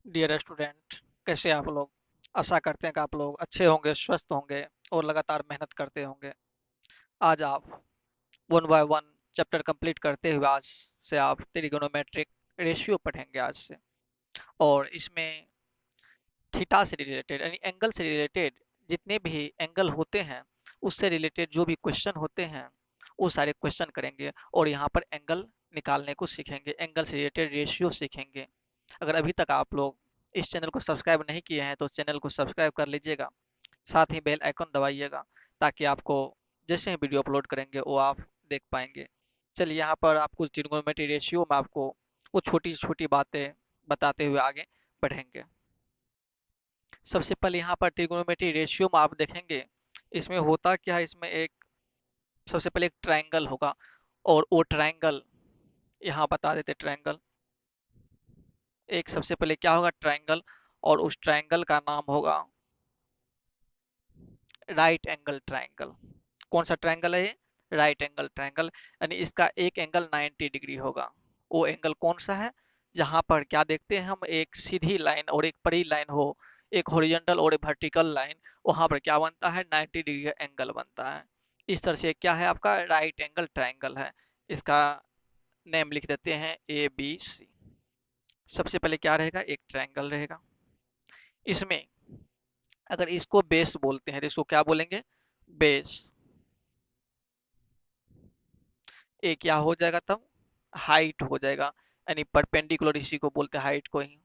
Dear student, कैसे आप लोग। आशा करते हैं कि आप लोग अच्छे होंगे, स्वस्थ होंगे और लगातार मेहनत करते होंगे। आज आप one by one chapter complete करते हुए आज से आप ट्रिगोनोमेट्रिक रेशियो पढ़ेंगे आज से। और इसमें थीटा से रिलेटेड यानी एंगल से रिलेटेड जितने भी एंगल होते हैं उससे रिलेटेड जो भी क्वेश्चन होते हैं वो सारे क्वेश्चन करेंगे और यहाँ पर एंगल निकालने को सीखेंगे, एंगल से रिलेटेड रेशियो सीखेंगे। अगर अभी तक आप लोग इस चैनल को सब्सक्राइब नहीं किए हैं तो चैनल को सब्सक्राइब कर लीजिएगा, साथ ही बेल आइकन दबाइएगा ताकि आपको जैसे ही वीडियो अपलोड करेंगे वो आप देख पाएंगे। चलिए यहाँ पर आपको ट्रिग्नोमेट्री रेशियो में आपको कुछ छोटी छोटी बातें बताते हुए आगे बढ़ेंगे। सबसे पहले यहाँ पर ट्रिग्नोमेट्री रेशियो में आप देखेंगे इसमें होता क्या है। इसमें एक सबसे पहले एक ट्रायंगल होगा और वो ट्रायंगल यहाँ बता देते। ट्रायंगल एक सबसे पहले क्या होगा, ट्रायंगल, और उस ट्रायंगल का नाम होगा राइट एंगल ट्रायंगल। कौन सा ट्रायंगल है ये? Right angle triangle. यानी इसका एक एंगल 90 डिग्री होगा। वो एंगल कौन सा है? जहां पर क्या देखते हैं हम, एक सीधी लाइन और एक बड़ी लाइन हो, एक हॉरिजॉन्टल और एक वर्टिकल लाइन, वहां पर क्या बनता है? 90 डिग्री का एंगल बनता है। इस तरह से क्या है आपका राइट एंगल ट्रायंगल है। इसका नेम लिख देते हैं ABC। सबसे पहले क्या रहेगा? एक ट्रायंगल रहेगा। इसमें अगर इसको बेस बोलते हैं तो इसको क्या बोलेंगे? बेस। ए क्या हो जाएगा तब? हाइट हो जाएगा। यानी परपेंडिकुलर इसी को बोलते हैं, हाइट को ही।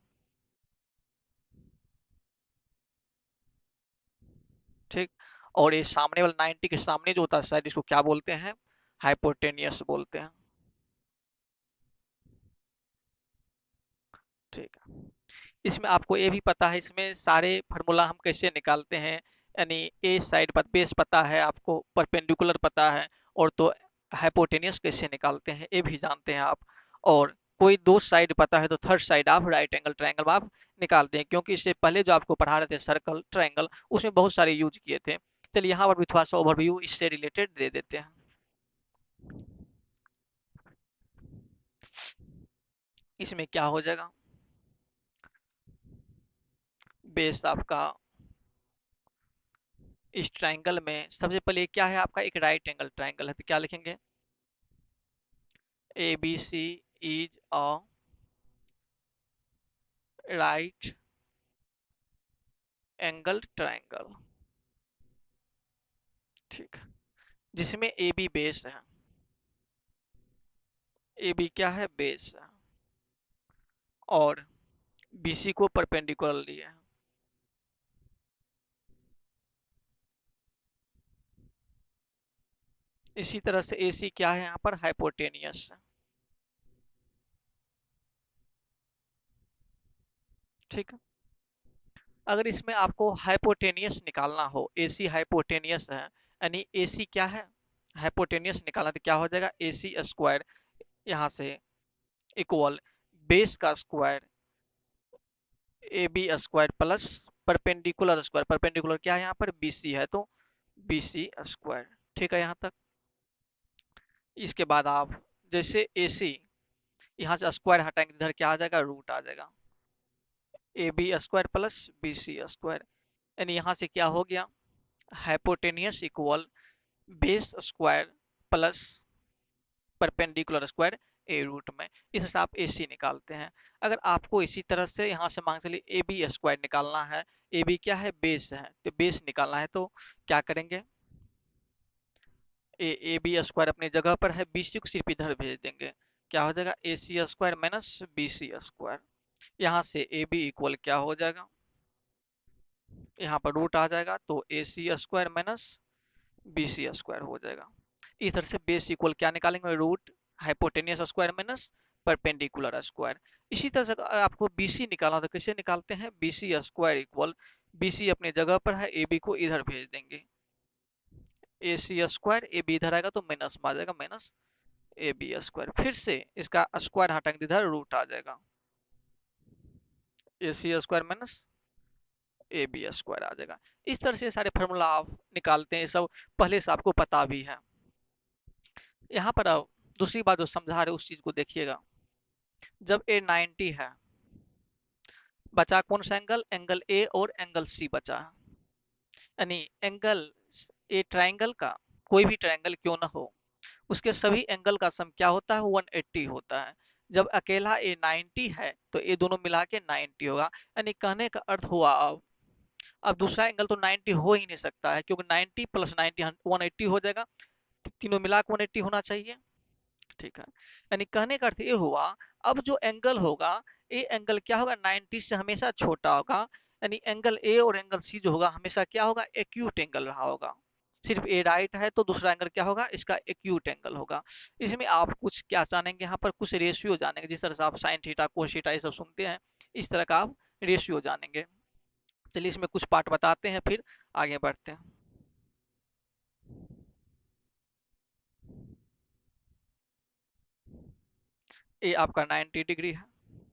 ठीक। और ये सामने वाला 90 के सामने जो होता है साइड, इसको क्या बोलते हैं? हाइपोटेनियस बोलते हैं। ठीक है। इसमें आपको ये भी पता है, इसमें सारे फार्मूला हम कैसे निकालते हैं। यानी ए साइड पर बेस पता है आपको, परपेंडिकुलर पता है, और तो हाइपोटेनियस कैसे निकालते हैं ये भी जानते हैं आप। और कोई दो साइड पता है तो थर्ड साइड आप राइट एंगल ट्रायंगल में आप निकालते हैं, क्योंकि इससे पहले जो आपको पढ़ा रहे थे सर्कल ट्रायंगल उसमें बहुत सारे यूज किए थे। चलिए यहाँ पर भी थोड़ा सा ओवरव्यू इससे रिलेटेड दे देते हैं। इसमें क्या हो जाएगा? बेस आपका इस ट्रायंगल में सबसे पहले क्या है आपका? एक राइट एंगल ट्रायंगल है तो क्या लिखेंगे? ABC is a right angle triangle। ठीक। जिसमें AB बेस है। AB क्या है? बेस है। और BC को परपेंडिकुलर लिए है। इसी तरह से AC क्या है यहाँ पर? हाइपोटेनियस है। ठीक है। अगर इसमें आपको हाइपोटेनियस निकालना हो, AC हाइपोटेनियस है, यानी AC क्या है? हाइपोटेनियस निकालना तो क्या हो जाएगा? AC स्क्वायर यहाँ से इक्वल बेस का square AB square plus perpendicular square. Perpendicular क्या है यहाँ पर? BC है तो BC स्क्वायर। ठीक है यहाँ तक। इसके बाद आप जैसे AC यहाँ से स्क्वायर हटाएंगे, इधर क्या आ जाएगा? रूट आ जाएगा। AB square plus BC square. यानी यहाँ से क्या हो गया? Hypotenuse equal base square plus perpendicular square ए रूट में। इस तरह से आप AC निकालते हैं। अगर आपको इसी तरह से यहाँ से मान चलिए AB स्क्वायर निकालना है, AB क्या है? बेस है, तो बेस निकालना है तो क्या करेंगे? AB स्क्वायर अपनी जगह पर है, BC को सिर्फ इधर भेज देंगे। क्या हो जाएगा? AC square minus BC square. यहाँ से AB इक्वल क्या हो जाएगा? यहाँ पर रूट आ जाएगा तो AC square minus BC square हो जाएगा। इस तरह से बेस इक्वल क्या निकालेंगे? Root hypotenuse square minus perpendicular square. इसी तरह से अगर आपको BC निकालना तो कैसे निकालते हैं? BC स्क्वायर इक्वल BC अपनी जगह पर है, AB को इधर भेज देंगे। AC स्क्वायर AB इधर आएगा तो माइनस में आ जाएगा, माइनस AB स्क्वायर। फिर से इसका स्क्वायर हटाएंगे इधर रूट आ जाएगा। AC square minus AB square आ जाएगा। इस तरह से सारे फार्मूला आप निकालते हैं, सब पहले से आपको पता भी है। यहाँ पर अब दूसरी बात जो समझा रहे उस चीज को देखिएगा। जब A 90 है बचा कौन सा एंगल? एंगल ए और एंगल सी बचा। यानी एंगल ए ट्राइंगल का, कोई भी ट्राइंगल क्यों ना हो, उसके सभी एंगल का सम क्या होता है? 180 होता है। जब अकेला ए 90 है तो ये दोनों मिला के 90 होगा। यानी कहने का अर्थ हुआ, अब दूसरा एंगल तो 90 हो ही नहीं सकता है, क्योंकि 90 प्लस 90 180 हो जाएगा। तीनों मिला के 180 होना चाहिए। ठीक है, यानी कहने का अर्थ ये हुआ, अब जो एंगल होगा, ये एंगल क्या होगा? 90 से हमेशा छोटा होगा। यानी एंगल ए और एंगल सी जो होगा हमेशा क्या होगा? एक्यूट एंगल रहा होगा। सिर्फ ए राइट है तो दूसरा एंगल क्या होगा? इसका एक्यूट एंगल होगा। इसमें आप कुछ क्या जानेंगे? यहाँ पर कुछ रेशियो जानेंगे, जिस तरह से आप साइन थीटा कोस थीटा ये सब सुनते हैं, इस तरह का आप रेशियो जानेंगे। चलिए इसमें कुछ पार्ट बताते हैं, फिर आगे बढ़ते हैं। ये आपका 90 डिग्री है।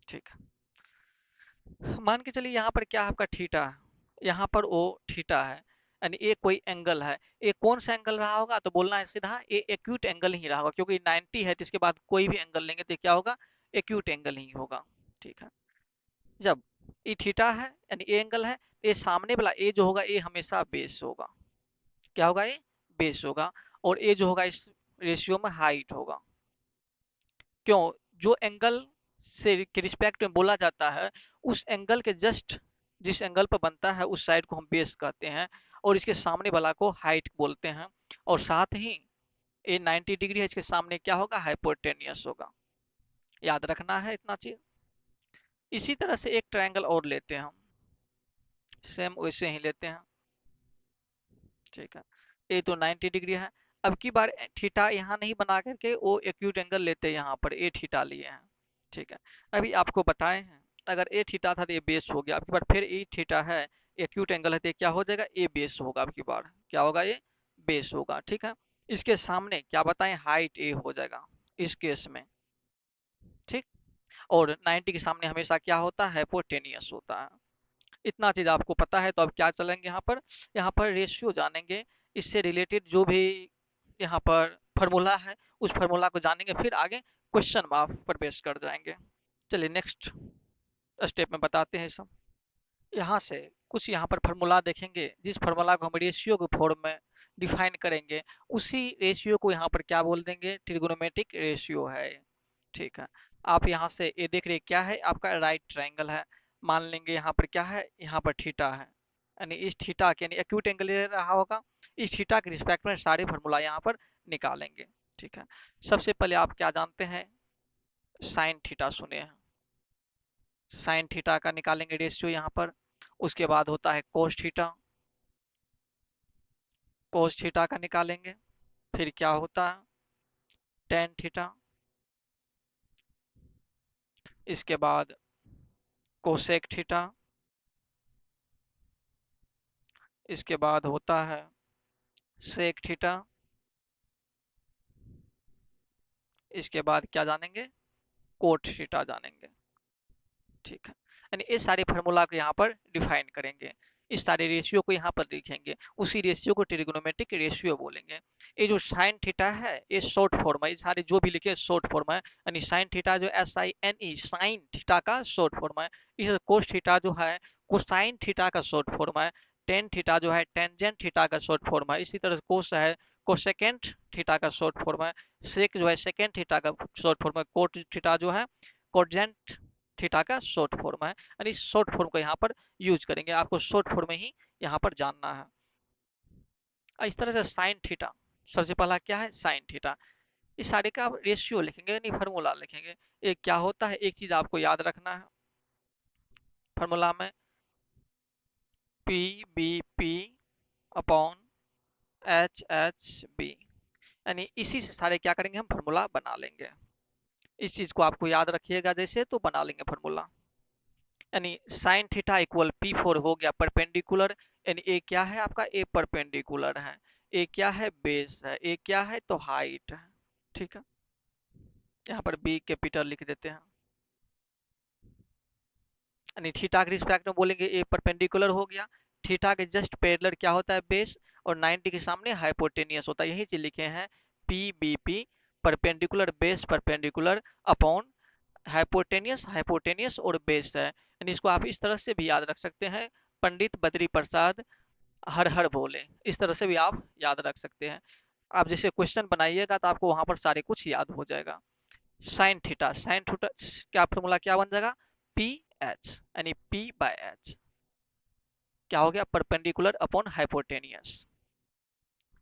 ठीक है, मान के चलिए यहाँ पर क्या है? आपका थीटा है, यहाँ पर ओ थीटा है। यानी ये कोई एंगल है। ये कौन सा एंगल रहा होगा? तो बोलना है सीधा, ये एक्यूट एंगल ही रहा होगा, क्योंकि 90 है तो इसके बाद कोई भी एंगल लेंगे तो क्या होगा? एक्यूट एंगल ही होगा। ठीक है, जब ये थीटा है यानी ये एंगल है, ये सामने वाला ए जो होगा ये हमेशा बेस होगा। क्या होगा? ये बेस होगा। और ये जो होगा इस रेशियो में हाइट होगा। क्यों? जो एंगल से के रिस्पेक्ट में बोला जाता है, उस एंगल के जस्ट जिस एंगल पर बनता है उस साइड को हम बेस कहते हैं, और इसके सामने वाला को हाइट बोलते हैं। और साथ ही ये 90 डिग्री है, इसके सामने क्या होगा? हाइपोटेनियस होगा। याद रखना है इतना चीज। इसी तरह से एक ट्रायंगल और लेते हैं हम, सेम वैसे ही लेते हैं। ठीक है, ये तो 90 डिग्री है। अब की बार थीटा यहाँ नहीं बना करके वो एक्यूट एंगल लेते हैं, यहाँ पर ए थीटा लिए हैं। ठीक है, अभी आपको बताए हैं, अगर ए थीटा था तो ये बेस हो गया। अब की बार फिर ए थीटा है, एक्यूट एंगल है, तो ये क्या हो जाएगा? ए बेस होगा। अब की बार क्या होगा? ये बेस होगा। ठीक है, इसके सामने क्या बताएं? हाइट ए हो जाएगा इस केस में। ठीक, और 90 के सामने हमेशा क्या होता है? हाइपोटेनियस होता है। इतना चीज आपको पता है, तो अब क्या चलेंगे यहाँ पर? यहाँ पर रेशियो जानेंगे, इससे रिलेटेड जो भी यहाँ पर फार्मूला है उस फार्मूला को जानेंगे, फिर आगे क्वेश्चन में आप प्रवेश कर जाएंगे। चलिए नेक्स्ट स्टेप में बताते हैं सब। यहाँ से कुछ यहाँ पर फार्मूला देखेंगे, जिस फार्मूला को हम रेशियो के फॉर्म में डिफाइन करेंगे, उसी रेशियो को यहाँ पर क्या बोल देंगे? ट्रिगोनोमेट्रिक रेशियो है। ठीक है, आप यहाँ से ये देख रहे क्या है? आपका राइट ट्रायंगल है। मान लेंगे यहाँ पर क्या है? यहाँ पर थीटा है, यानी इस थीटा के यानी एक्यूट एंगल ले रहा होगा। इस थीटा के रिस्पेक्ट में सारे फार्मूला यहाँ पर निकालेंगे। ठीक है, सबसे पहले आप क्या जानते हैं? साइन थीटा सुने हैं, साइन थीटा का निकालेंगे रेशियो यहाँ पर। उसके बाद होता है कोस थीटा, कोस थीटा का निकालेंगे। फिर क्या होता है? Tan theta. इसके बाद कोसेक थीटा। इसके बाद होता है सेक थीटा। इसके बाद क्या जानेंगे? कोट थीटा जानेंगे। ठीक है, यानी ये सारे फार्मूला को यहाँ पर डिफाइन करेंगे, इस सारे रेशियो को यहाँ पर लिखेंगे, उसी रेशियो को ट्रिग्नोमेट्रिक रेशियो बोलेंगे। ये जो साइन थीटा है ये शॉर्ट फॉर्म है, ये सारे जो भी लिखे शॉर्ट फॉर्म है। यानी साइन थीटा जो SINE साइन थीटा का शॉर्ट फॉर्म है। इस कोस थीटा जो है कोसाइन थीटा का शॉर्ट फॉर्म है। टेन थीटा जो है टेंजेंट थीटा का शॉर्ट फॉर्म है। इसी तरह से कोस है कोसेकेंट थीटा का शॉर्ट फॉर्म है। सेक जो है सेकेंड थीटा का शॉर्ट फॉर्म है। कोट थीटा जो है कोजेंट थीटा का शॉर्ट फॉर्म है। यानी शॉर्ट फॉर्म को यहाँ पर यूज करेंगे, आपको शॉर्ट फॉर्म में ही यहाँ पर जानना है। इस तरह से साइन थीटा, सबसे पहला क्या है? Sine theta. इस सारे का आप रेशियो लिखेंगे यानी फार्मूला लिखेंगे। एक क्या होता है? एक चीज आपको याद रखना है फार्मूला में, PBP अपॉन HHB। यानी इसी से सारे क्या करेंगे? हम फार्मूला बना लेंगे। इस चीज को आपको याद रखिएगा, जैसे तो बना लेंगे फार्मूला। यानी साइन थीटा इक्वल P4 हो गया परपेंडिकुलर। यानी ए क्या है आपका? ए परपेंडिकुलर है। ए क्या है? बेस है। ए क्या है? तो हाइट है। ठीक है, यहाँ पर बी कैपिटल लिख देते हैं। यानी थीटा के रिस्पेक्ट में बोलेंगे ए परपेंडिकुलर हो गया। थीटा के जस्ट पैरेलल क्या होता है? बेस। और 90 के सामने हाइपोटेनियस होता है, यही चीज लिखे हैं। PBP perpendicular base perpendicular upon hypotenuse hypotenuse और बेस है, यानी इसको आप इस तरह से भी याद रख सकते हैं, पंडित बद्री प्रसाद हर हर बोले, इस तरह से भी आप याद रख सकते हैं। आप जैसे क्वेश्चन बनाइएगा तो आपको वहां पर सारे कुछ याद हो जाएगा। साइन थीटा, साइन थीटा क्या फॉर्मूला क्या बन जाएगा, पी एच, यानी पी बाय एच क्या हो गया, परपेंडिकुलर अपॉन हाइपोटेनियस।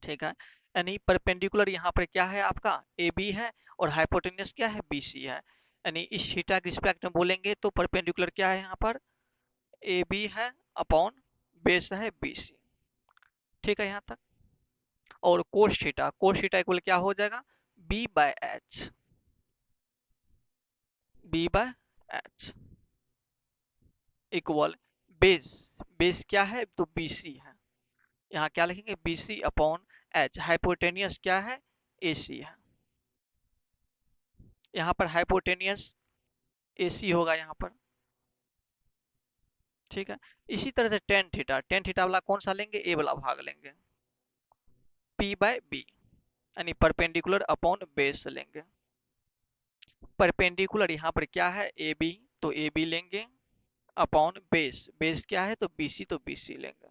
ठीक है, यानी परपेंडिकुलर यहाँ पर क्या है आपका ए बी है, और हाइपोटेनियस क्या है बी सी है। यानी इस थीटा के रिस्पेक्ट में बोलेंगे तो परपेंडिकुलर क्या है यहाँ पर ए बी है अपॉन बेस है बी सी। ठीक है यहाँ तक। और कोस थीटा इक्वल क्या हो जाएगा, B by H, B by H equal base, base क्या है तो बी सी है, यहाँ क्या लिखेंगे B C upon H, hypotenuse क्या है ए सी है, यहाँ पर हाइपोटेनियस ए सी होगा यहाँ पर। ठीक है, इसी तरह से टेन थीटा वाला कौन सा लेंगे, ए वाला भाग लेंगे, पी बाय बी, यानी परपेंडिकुलर अपॉन बेस लेंगे। परपेंडिकुलर यहाँ पर क्या है ए बी, तो ए बी लेंगे अपॉन बेस, बेस क्या है तो बी सी, तो बी सी लेंगे।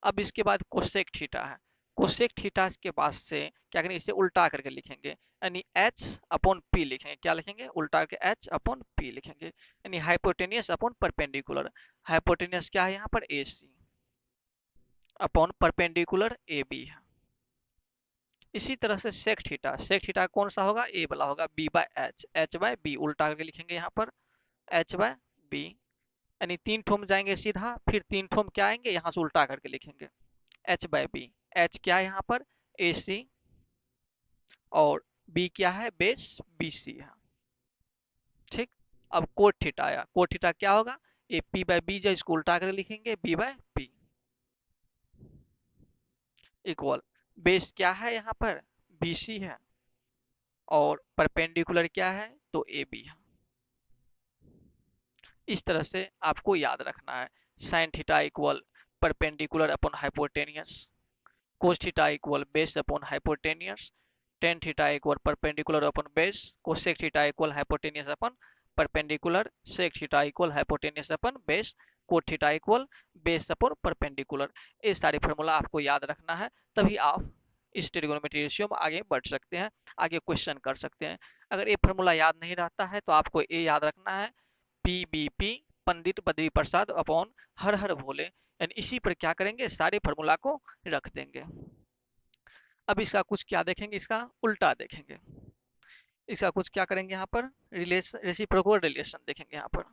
अब इसके बाद कोसेक थीटा है, कोसेक थीटा के पास से क्या करेंगे, इसे उल्टा करके लिखेंगे, यानी एच अपॉन पी लिखेंगे, क्या लिखेंगे उल्टा करके एच अपॉन पी लिखेंगे, यानी हाइपोटेनियस अपॉन परपेंडिकुलर, हाइपोटेनियस क्या है यहाँ पर ए सी अपॉन परपेंडिकुलर ए बी है। इसी तरह से सेक थीटा कौन सा होगा, ए वाला होगा, B by H, H by B उल्टा करके लिखेंगे यहाँ पर एच बाय बी, यानी तीन ठोम जाएंगे सीधा, फिर तीन ठोम क्या आएंगे यहाँ से उल्टा करके लिखेंगे एच बाय बी, एच क्या है यहाँ पर ए सी, और बी क्या है बेस बी सी है। ठीक, अब कोट थीटा आया, कोट थीटा क्या होगा, ए पी बाय बी, जो इसको उल्टा करके लिखेंगे B by P equal base क्या है यहाँ पर बी सी है, और परपेंडिकुलर क्या है तो ए बी है। इस तरह से आपको याद रखना है, sine theta equal perpendicular upon hypotenuse, cos theta equal base upon hypotenuse, tan theta equal perpendicular upon base, cosec theta equal hypotenuse upon perpendicular, sec theta equal hypotenuse upon base, cot theta equal base upon perpendicular. ये सारे formula आपको याद रखना है, तभी आप इस trigonometry ratio में आगे बढ़ सकते हैं, आगे क्वेश्चन कर सकते हैं। अगर ये फार्मूला याद नहीं रहता है तो आपको ये याद रखना है PBP, Pandit Badri Prasad upon her हर भोले, यानी इसी पर क्या करेंगे सारे फार्मूला को रख देंगे। अब इसका कुछ क्या देखेंगे, इसका उल्टा देखेंगे, इसका कुछ क्या करेंगे यहाँ पर रिलेशन, रेसिप्रोकल रिलेशन देखेंगे यहाँ पर।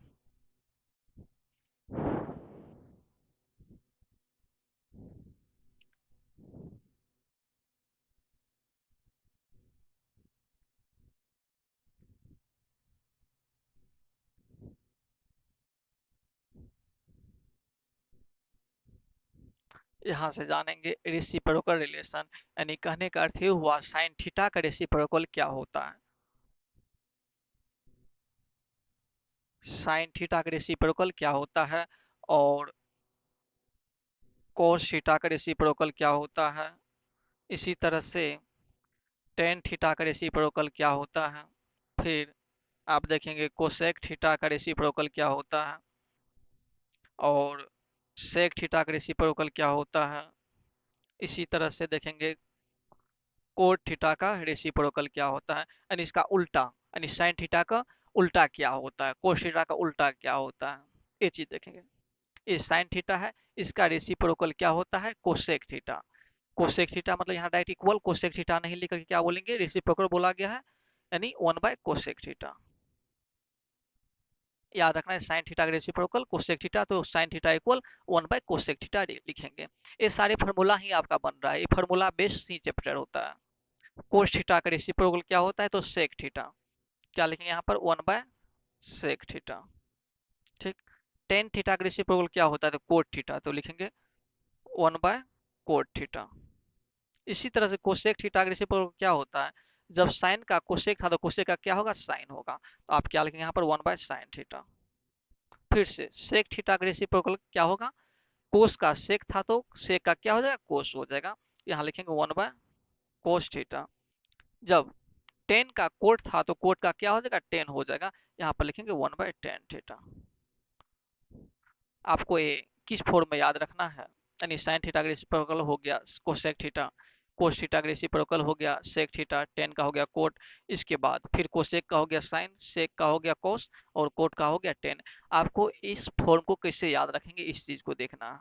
यहाँ से जानेंगे रेसिप्रोकल रिलेशन, यानी कहने का अर्थ ये हुआ साइन थीटा का रेसिप्रोकल क्या होता है, साइन थीटा का रेसिप्रोकल क्या होता है, और कोस थीटा का रेसिप्रोकल क्या होता है, इसी तरह से टेन थीटा का रेसिप्रोकल क्या होता है, फिर आप देखेंगे कोसेक थीटा का रेसिप्रोकल क्या होता है, और सेक थीटा का रेसिप्रोकल क्या होता है, इसी तरह से देखेंगे कोट थीटा का रेसिप्रोकल क्या होता है, यानी इसका उल्टा, यानी साइन थीटा का उल्टा क्या होता है, कोस थीटा का उल्टा क्या होता है, ये चीज देखेंगे। ये साइन थीटा है, इसका रेसिप्रोकल क्या होता है कोसेक थीटा, कोसेक थीटा मतलब यहाँ डायरेक्ट इक्वल कोसेक थीटा नहीं लिख करके क्या बोलेंगे रेसिप्रोकल बोला गया है, यानी 1/कोसेक थीटा। याद रखना है साइन थीटा का रेसिप्रोकल कोसेक थीटा, तो साइन थीटा इक्वल 1/कोसेक थीटा लिखेंगे। ये सारे फार्मूला ही आपका बन रहा है, ये फार्मूला बेस्ड सी चैप्टर होता है। कोस थीटा का रेसिप्रोकल क्या होता है तो सेक थीटा, क्या लिखेंगे यहाँ पर 1/सेक थीटा। ठीक, टेन थीटा का रेसिप्रोकल क्या होता है तो कोट थीटा, तो लिखेंगे 1/कोट थीटा। इसी तरह से कोसेक थीटा का रेसिप्रोकल क्या होता है, जब साइन का कोसेक था तो कोसेक का क्या होगा साइन होगा, तो आप क्या लिखेंगे यहाँ पर 1/साइन थीटा। फिर से सेक थीटा का रेसिप्रोकल क्या होगा, कोस का सेक था तो सेक का क्या हो जाएगा कोस हो जाएगा, यहाँ लिखेंगे 1/कोस थीटा। जब टेन का कोट था तो कोट का क्या हो जाएगा, टेन हो जाएगा। यहाँ पर लिखेंगे 1/10 थीटा। आपको ये किस फॉर्म में याद रखना है, यानी साइन थीटा का रेसिप्रोकल हो गया कोसेक थीटा, कोस थीटा का रेसिप्रोकल हो गया सेक थीटा, टेन का हो गया कोट, इसके बाद फिर कोसेक का हो गया साइन, सेक का हो गया कोस, और कोट का हो गया टेन। आपको इस फॉर्म को कैसे याद रखेंगे, इस चीज को देखना है।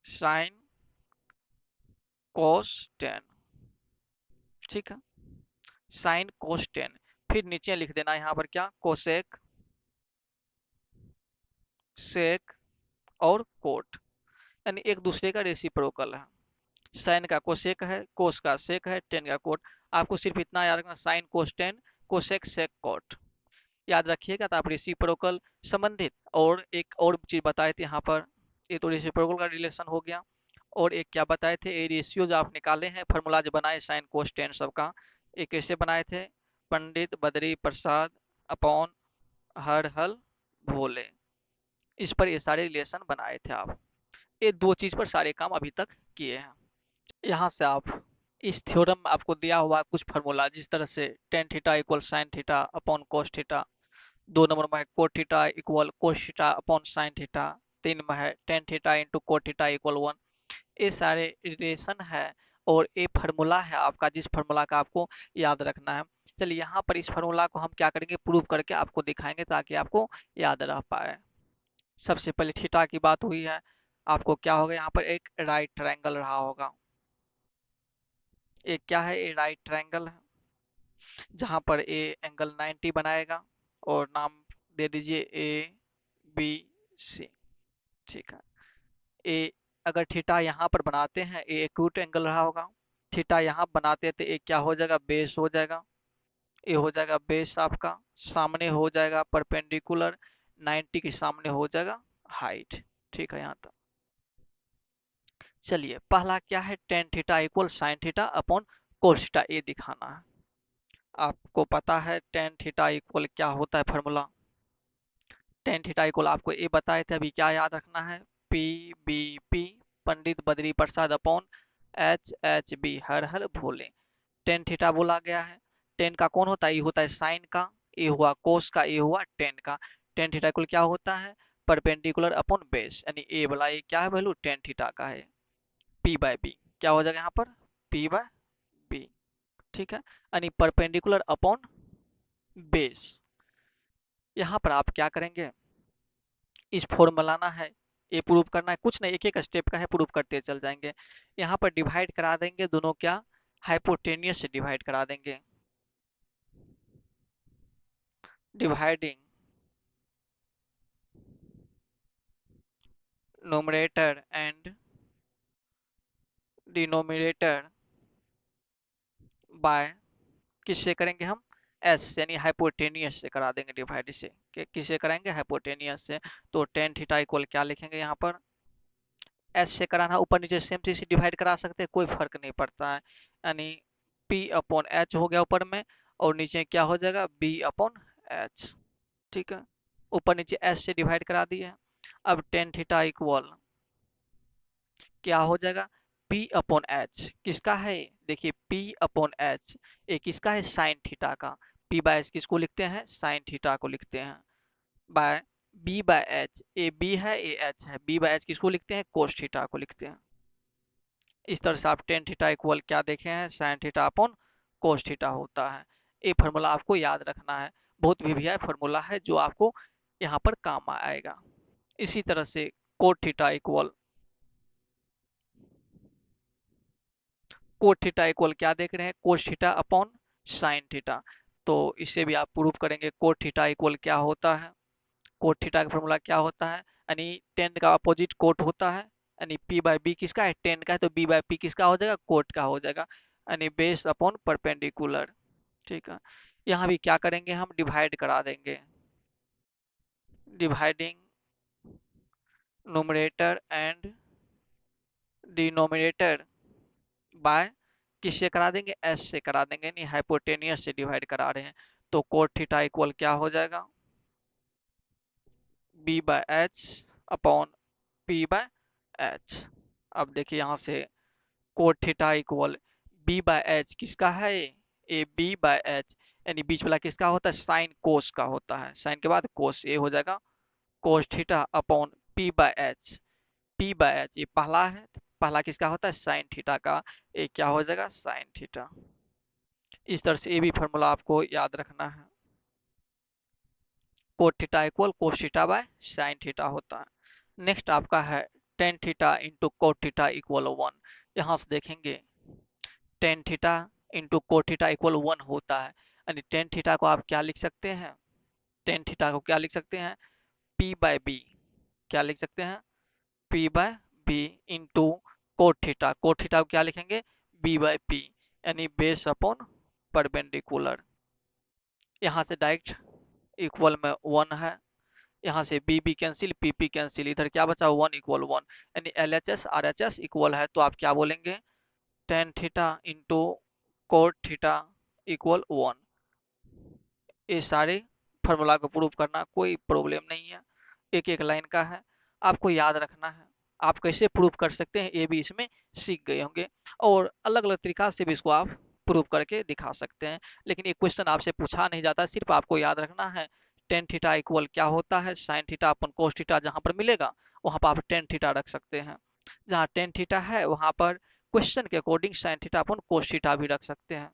साइन कोस टेन, ठीक है, साइन कोस टेन। फिर नीचे लिख देना यहाँ पर क्या, कोसेक, सेक और कोट, यानी एक दूसरे का रेसिप्रोकल है। साइन का कोसेक है, कोस का सेक है, टेन का कोट। आपको सिर्फ इतना याद रखना, sine cos tan, cosec sec cot, याद रखिएगा तो आप रेसिप्रोकल संबंधित। और एक और चीज बताए थे यहाँ पर, ये तो रेसिप्रोकल का रिलेशन हो गया। और एक क्या बताए थे, ये रेशियो जो आप निकाले हैं, फार्मूला जो बनाए साइन कोस टेन सबका, ये कैसे बनाए थे, पंडित बद्री प्रसाद अपॉन हर हल भोले, इस पर ये सारे रिलेशन बनाए थे आप। ये दो चीज पर सारे काम अभी तक किए हैं। यहाँ से आप इस थ्योरम में आपको दिया हुआ कुछ फार्मूला, जिस तरह से ten theta equal sine theta upon cos theta, दो नंबर में है coat theta equal cos theta upon sine theta, तीन में है tan theta into cot theta equal 1। ये सारे रिलेशन है और ये फार्मूला है आपका, जिस फार्मूला का आपको याद रखना है। चलिए यहाँ पर इस फार्मूला को हम क्या करेंगे, प्रूव करके आपको दिखाएंगे ताकि आपको याद रह पाए। सबसे पहले थीटा की बात हुई है, आपको क्या होगा, यहाँ पर एक राइट ट्रायंगल रहा होगा। एक क्या है, ये राइट ट्रायंगल है, जहां पर ए एंगल 90 बनाएगा, और नाम दे दीजिए ए बी सी, ठीक है। ए, अगर थीटा यहाँ पर बनाते हैं, ए एक्यूट एंगल रहा होगा। थीटा यहाँ बनाते हैं तो ए क्या हो जाएगा, बेस हो जाएगा। ए हो जाएगा बेस आपका, सामने हो जाएगा परपेंडिकुलर, 90 के सामने हो जाएगा हाइट, ठीक है यहाँ तक। चलिए पहला क्या है, tan theta equal sine theta upon cos theta, ये दिखाना है। आपको पता है टेन थीटा इक्वल क्या होता है फार्मूला, टेन थीटा इक्वल आपको ये बताए थे, अभी क्या याद रखना है, P B P Pandit Badri Prasad upon H H B हर हर भोले। टेन थीटा बोला गया है, टेन का कौन होता है, ये होता है साइन का, ये हुआ कोस का, ये हुआ टेन का। टेन थीटा इक्वल क्या होता है, परपेंडिकुलर अपॉन बेस, यानी ए वाला ये क्या है वैल्यू, टेन थीटा का है। पी बाय बी क्या हो जाएगा यहाँ पर, पी बाय बी, ठीक है, यानी परपेंडिकुलर अपॉन बेस। यहाँ पर आप क्या करेंगे, इस फॉर्म में लाना है, ये प्रूव करना है, कुछ नहीं एक एक स्टेप का है, प्रूव करते चल जाएंगे। यहाँ पर डिवाइड करा देंगे दोनों, क्या हाइपोटेनियस से डिवाइड करा देंगे, dividing numerator and denominator by, किससे करेंगे हम, एस, यानी हाइपोटेनियस से करा देंगे डिवाइड से, किससे कराएंगे, हाइपोटेनियस से। तो टेन थीटा इक्वल क्या लिखेंगे यहाँ पर, एस से कराना, ऊपर नीचे सेम चीज से डिवाइड करा सकते हैं, कोई फर्क नहीं पड़ता है, यानी पी अपॉन एच हो गया ऊपर में, और नीचे क्या हो जाएगा, बी अपॉन एच, ठीक है। ऊपर नीचे एस से डिवाइड करा दिए। अब टेन थीटा इक्वल क्या हो जाएगा, P अपॉन एच, किसका है, देखिए P अपॉन एच, ये किसका है, साइन थीटा का। P बाय एच किसको लिखते हैं, साइन थीटा को लिखते हैं, by B by H, A B है ए एच है, B बाय एच किसको लिखते हैं, कोस थीटा को लिखते हैं। इस तरह से आप टेन थीटा इक्वल क्या देखे हैं, sine theta upon cos theta होता है। ये फार्मूला आपको याद रखना है, बहुत वीवीआई फार्मूला है जो आपको यहाँ पर काम आएगा। इसी तरह से cot theta equal, coat theta equal क्या देख रहे हैं, cos theta upon sine theta. तो इसे भी आप प्रूव करेंगे, कोट थीटा इक्वल क्या होता है, कोट थीटा का फॉर्मूला क्या होता है, यानी टेन का अपोजिट कोट होता है, यानी पी बाय बी किसका है, टेन का है, तो बी बाय पी किसका हो जाएगा, कोट का हो जाएगा, यानी बेस अपॉन परपेंडिकुलर, ठीक है। यहाँ भी क्या करेंगे, हम डिवाइड करा देंगे, dividing numerator and denominator by, किससे करा देंगे, एस से करा देंगे, नहीं हाइपोटेनियस से डिवाइड करा रहे हैं। तो कोट थीटा इक्वल क्या हो जाएगा, B by H upon P by H. अब देखिए यहाँ से cot theta equal B by H किसका है, ए बी बाय एच, यानी बीच वाला किसका होता है, साइन कोस का होता है, साइन के बाद कोस, ये हो जाएगा cos theta upon P by H. P by H ये पहला है, पहला किसका होता है, साइन थीटा का, ये क्या हो जाएगा, साइन थीटा। इस तरह से ये भी फॉर्मूला आपको याद रखना है। Coat theta equal cos theta by sine theta होता है। नेक्स्ट आपका है tan theta into cot theta equal 1। यहाँ से देखेंगे ten theta into cot theta equal 1 होता है, यानी टेन थीटा को आप क्या लिख सकते हैं, टेन थीटा को क्या लिख सकते हैं, पी बाय बी, क्या लिख सकते हैं, P by B into cot theta, cot theta को क्या लिखेंगे, बी बाय पी, यानी बेस अपॉन परपेंडिकुलर। यहाँ से डायरेक्ट इक्वल में 1 है, यहाँ से B B cancel, P P cancel, इधर क्या बचा, 1 इक्वल 1, यानी L H S R H S equal है, तो आप क्या बोलेंगे, tan theta into cot theta equal 1। ये सारे फार्मूला को प्रूव करना कोई प्रॉब्लम नहीं है, एक एक लाइन का है, आपको याद रखना है। आप कैसे प्रूव कर सकते हैं ये भी इसमें सीख गए होंगे, और अलग अलग तरीका से भी इसको आप प्रूव करके दिखा सकते हैं। लेकिन ये क्वेश्चन आपसे पूछा नहीं जाता, सिर्फ आपको याद रखना है टेन थीटा इक्वल क्या होता है, साइन थीटा अपन कोस थीटा, जहाँ पर मिलेगा वहाँ पर आप टेन थीटा रख सकते हैं। जहाँ टेन थीटा है वहाँ पर क्वेश्चन के अकॉर्डिंग साइन थीटा अपन कोस थीटा भी रख सकते हैं।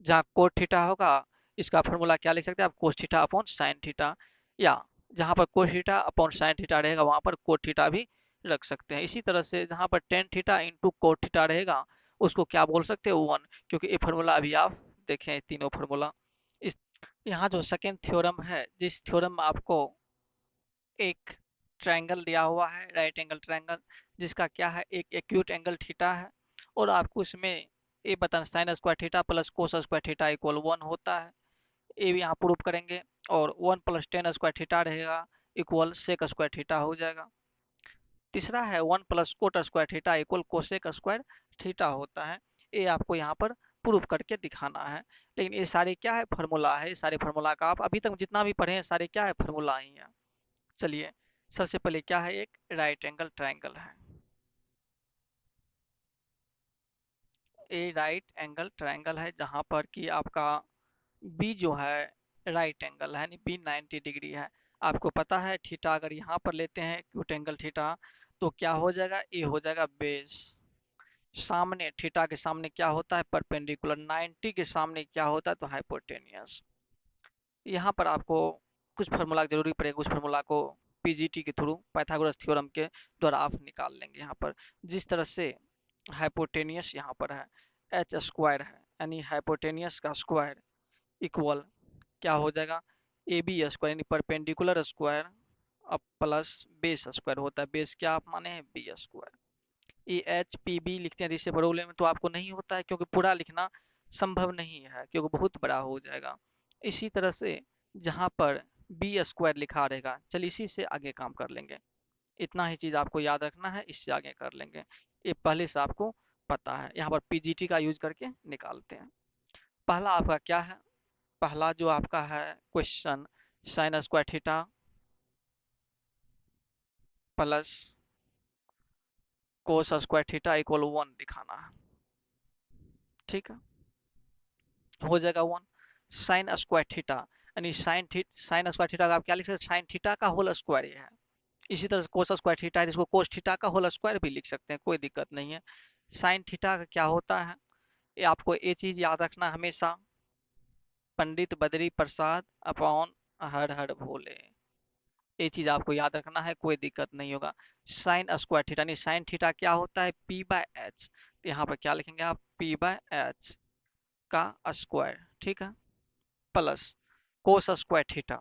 जहाँ कोट थीटा होगा इसका फॉर्मूला क्या लिख सकते हैं आप, cos theta upon sine theta, या जहाँ पर cos theta upon sine theta रहेगा वहाँ पर कोट थीटा भी रख सकते हैं। इसी तरह से जहाँ पर ten theta into cot theta रहेगा उसको क्या बोल सकते हैं, 1, क्योंकि ये फार्मूला अभी आप देखें तीनों फार्मूला। इस यहाँ जो सेकेंड थ्योरम है, जिस थ्योरम में आपको एक ट्रायंगल दिया हुआ है, राइट एंगल ट्रायंगल, जिसका क्या है, एक एक्यूट एंगल थीटा है, और आपको इसमें ये बताना sign square theta plus cos square theta equal 1 होता है, ये भी यहाँ प्रूव करेंगे, और 1 प्लस टेन स्क्वायर थीटा रहेगा इक्वल सेक स्क्वायर थीटा हो जाएगा। तीसरा है 1 plus cot square theta equal cosec square theta होता है, ये आपको यहाँ पर प्रूव करके दिखाना है। लेकिन ये सारे क्या है, फार्मूला है, सारे फार्मूला का आप अभी तक जितना भी पढ़े हैं सारे क्या है, फार्मूला ही है। चलिए सबसे पहले क्या है, एक राइट एंगल ट्रायंगल है, ये राइट एंगल ट्रायंगल है जहां पर कि आपका बी जो है राइट एंगल है, यानी बी 90 डिग्री है। आपको पता है थीटा अगर यहाँ पर लेते हैं एक्यूट एंगल थीटा, तो क्या हो जाएगा, ये हो जाएगा बेस, सामने थीटा के सामने क्या होता है, परपेंडिकुलर, 90 के सामने क्या होता है, तो हाइपोटेनियस। यहाँ पर आपको कुछ फार्मूला की जरूरी पड़ेगी, उस फार्मूला को पीजीटी के थ्रू पाइथागोरस थ्योरम के द्वारा आप निकाल लेंगे। यहाँ पर जिस तरह से हाइपोटेनियस यहाँ पर है, एच स्क्वायर है, यानी हाइपोटेनियस का स्क्वायर इक्वल क्या हो जाएगा, ए बी स्क्वायर, यानी परपेंडिकुलर स्क्वायर अब प्लस बेस स्क्वायर होता है, बेस क्या आप माने हैं, B square. A H P B लिखते हैं इससे प्रॉब्लम में तो आपको नहीं होता है, क्योंकि पूरा लिखना संभव नहीं है, क्योंकि बहुत बड़ा हो जाएगा। इसी तरह से जहाँ पर बी स्क्वायर लिखा रहेगा, चलिए इसी से आगे काम कर लेंगे, इतना ही चीज़ आपको याद रखना है, इससे आगे कर लेंगे, ये पहले से आपको पता है। यहाँ पर पीजीटी का यूज करके निकालते हैं। पहला आपका क्या है, पहला जो आपका है question, sign square theta plus cos square theta equal 1 दिखाना है, ठीक है, हो जाएगा 1। साइन स्क्वायर थीटा, यानी साइन स्क्वायर थीटा का आप क्या लिख सकते हैं, साइन थीटा का होल स्क्वायर ये है। इसी तरह से कोस स्क्वायर थीटा है जिसको कोस थीटा का होल स्क्वायर भी लिख सकते हैं, कोई दिक्कत नहीं है। साइन थीटा का क्या होता है, ये आपको ये चीज याद रखना हमेशा, पंडित बद्री प्रसाद अपॉन हर हर भोले, ये चीज आपको याद रखना है, कोई दिक्कत नहीं होगा। साइन स्क्वायर थीटा, यानी साइन थीटा क्या होता है, पी बाय एच, यहाँ पर क्या लिखेंगे आप, पी बाय एच का स्क्वायर, ठीक है, प्लस कोस स्क्वायर थीटा,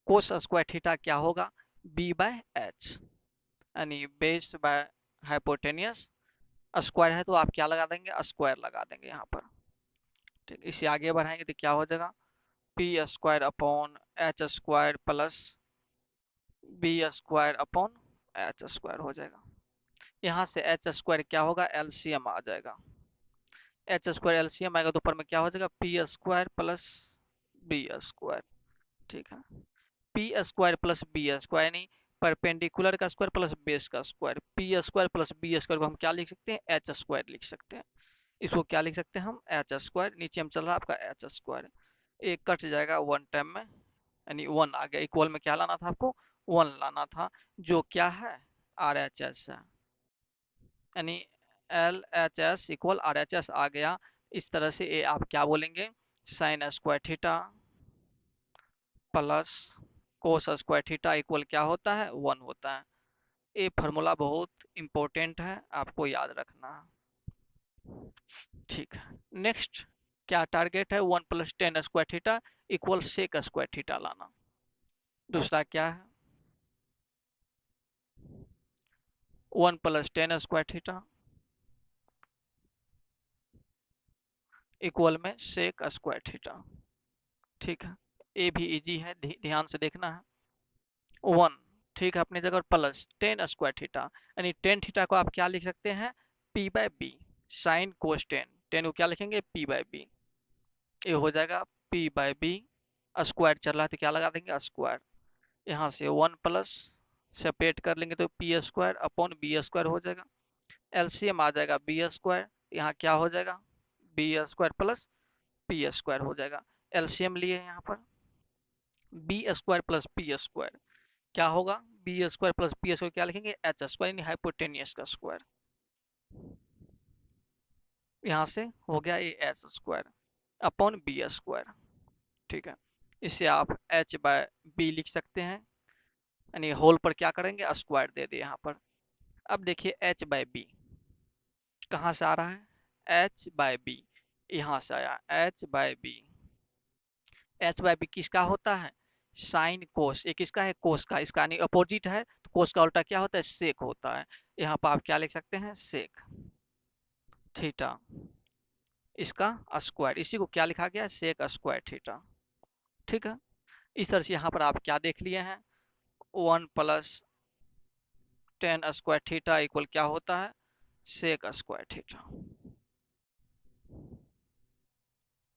कोस स्क्वायर थीटा क्या होगा, बी बाय एच, यानी बेस बाय हाइपोटेनियस, स्क्वायर है तो आप क्या लगा देंगे, स्क्वायर लगा देंगे यहाँ पर, ठीक। इसे आगे बढ़ाएंगे तो क्या हो जाएगा, P square upon H square plus B square upon H square हो जाएगा। यहाँ से एच स्क्वायर क्या होगा, एलसीएम आ जाएगा, एच स्क्वायर एलसीएम आएगा तो ऊपर में क्या हो जाएगा, P square plus B square, ठीक है, P square plus B square, यानी परपेंडिकुलर का स्क्वायर प्लस बेस का square, P square plus B square को हम क्या लिख सकते हैं, एच स्क्वायर लिख सकते हैं। इसको क्या लिख सकते हैं हम, एच स्क्वायर, नीचे में चल रहा है आपका एच स्क्वायर, एक कट जाएगा वन टाइम में, यानी वन आ गया, इक्वल में क्या लाना था आपको, वन लाना था, जो क्या है, आर एच एस है, यानी L H S equal R H S आ गया। इस तरह से ये आप क्या बोलेंगे, sine square theta plus cos square theta equal क्या होता है, वन होता है। ये फार्मूला बहुत इंपॉर्टेंट है, आपको याद रखना है। ठीक है, नेक्स्ट क्या टारगेट है, one plus tan square theta equal sec square theta लाना। दूसरा क्या है, one plus tan square theta equal में सेक स्क्वायर थीटा। ठीक है, ये भी इजी है, ध्यान से देखना है। वन, ठीक है, अपनी जगह प्लस टेन स्क्वायर थीटा, यानी टेन थीटा को आप क्या लिख सकते हैं, P by B, sine cos tan, tan को क्या लिखेंगे, पी बाय बी, ये हो जाएगा पी बाय बी, स्क्वायर चल रहा है तो क्या लगा देंगे स्क्वायर, यहाँ से वन प्लस सेपरेट कर लेंगे तो P square upon B square हो जाएगा, एलसीएम आ जाएगा बी स्क्वायर, यहाँ क्या हो जाएगा, B square plus P square हो जाएगा, एलसीएम लिए यहाँ पर, B square plus P square क्या होगा, B square plus P square क्या लिखेंगे, एच स्क्वायर यानी हाइपोटेनियस का स्क्वायर, यहाँ से हो गया ये H square upon B square. ठीक है, इसे आप एच बाय बी लिख सकते हैं, यानी होल पर क्या करेंगे, स्क्वायर दे दे यहाँ पर। अब देखिए एच बाय बी कहाँ से आ रहा है, एच बाय बी यहाँ से आया, H by B, H by B किसका होता है, साइन कोस, ये किसका है, कोस का, इसका यानी अपोजिट है तो कोस का उल्टा क्या होता है, सेक होता है, यहाँ पर आप क्या लिख सकते हैं, सेक थीटा, इसका स्क्वायर, इसी को क्या लिखा गया है, सेक स्क्वायर थीटा। ठीक है, इस तरह से यहाँ पर आप क्या देख लिए हैं, one plus tan square theta equal क्या होता है, सेक स्क्वायर थीटा।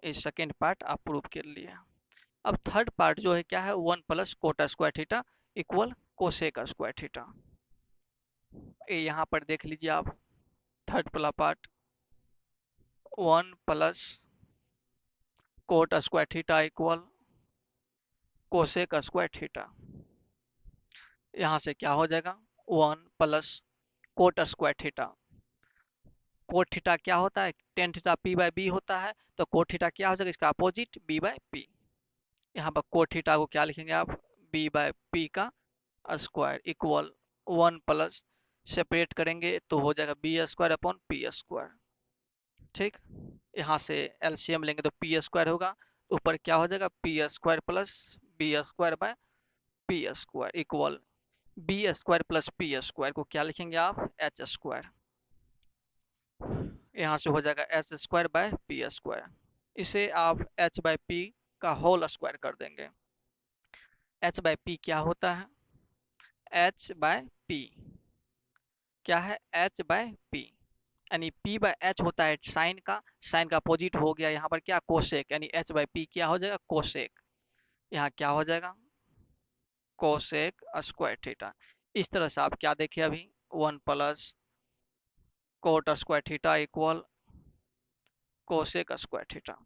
ये सेकेंड पार्ट आप प्रूव कर लिए। अब थर्ड पार्ट जो है क्या है, one plus cot square theta equal cosec square theta, ये यहाँ पर देख लीजिए आप, थर्ड वाला part, one plus cot square theta equal cosec square theta, यहाँ से क्या हो जाएगा, one plus cot square theta, cot theta क्या होता है, tan theta P by B होता है, तो कोट थीटा क्या हो जाएगा, इसका अपोजिट बी बाय पी, यहाँ पर कोट थीटा को क्या लिखेंगे आप, बी बाय पी का square equal one plus separate करेंगे तो हो जाएगा B square upon P square. ठीक, यहाँ से एलसीएम लेंगे तो पी स्क्वायर होगा, ऊपर क्या हो जाएगा, P square plus B square by P square equal B square plus P square को क्या लिखेंगे आप, एच स्क्वायर, यहाँ से हो जाएगा H square by P square, इसे आप एच बाय पी का होल स्क्वायर कर देंगे। एच बाय पी क्या होता है, एच बाय पी क्या है, एच बाय पी, यानी पी बाय एच होता है साइन का, साइन का अपोजिट हो गया यहाँ पर क्या, कोसेक, यानी एच बाय पी क्या हो जाएगा, कोसेक, यहाँ क्या हो जाएगा, कोसेक स्क्वायर थीटा। इस तरह से आप क्या देखे अभी, one plus cot square theta equal cosec square theta,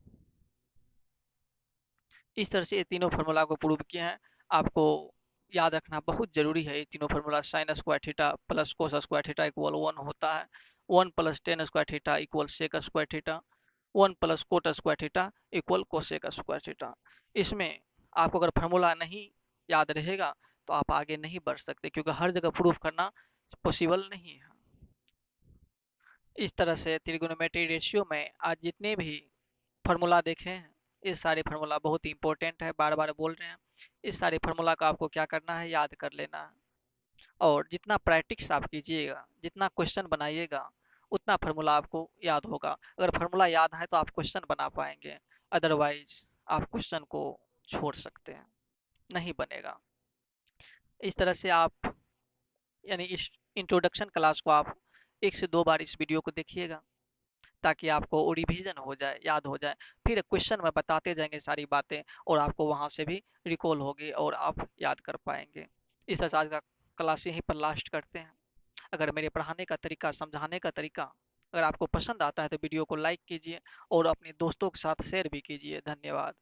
इस तरह से ये तीनों फार्मूला को प्रूव किए हैं। आपको याद रखना बहुत जरूरी है, ये तीनों formula, sine square theta plus cos square theta equal one होता है, one plus tan square theta equal sec square theta, one plus cot square theta equal cosec square theta. इसमें आपको अगर फार्मूला नहीं याद रहेगा तो आप आगे नहीं बढ़ सकते, क्योंकि हर जगह प्रूफ करना पॉसिबल नहीं है। इस तरह से त्रिगोनोमेट्री रेशियो में आज जितने भी फार्मूला देखे हैं, ये सारे फार्मूला बहुत ही इंपॉर्टेंट है, बार बार बोल रहे हैं, इस सारे फार्मूला का आपको क्या करना है, याद कर लेना है, और जितना प्रैक्टिस आप कीजिएगा, जितना क्वेश्चन बनाइएगा, उतना फार्मूला आपको याद होगा। अगर फार्मूला याद है तो आप क्वेश्चन बना पाएंगे, अदरवाइज आप क्वेश्चन को छोड़ सकते हैं, नहीं बनेगा। इस तरह से आप, यानी इस इंट्रोडक्शन क्लास को आप एक से दो बार इस वीडियो को देखिएगा, ताकि आपको रिवीजन हो जाए, याद हो जाए, फिर क्वेश्चन में बताते जाएंगे सारी बातें, और आपको वहां से भी रिकॉल होगी और आप याद कर पाएंगे। इस तरह से आज का क्लास यहीं पर लास्ट करते हैं। अगर मेरे पढ़ाने का तरीका, समझाने का तरीका अगर आपको पसंद आता है तो वीडियो को लाइक कीजिए और अपने दोस्तों के साथ शेयर भी कीजिए। धन्यवाद।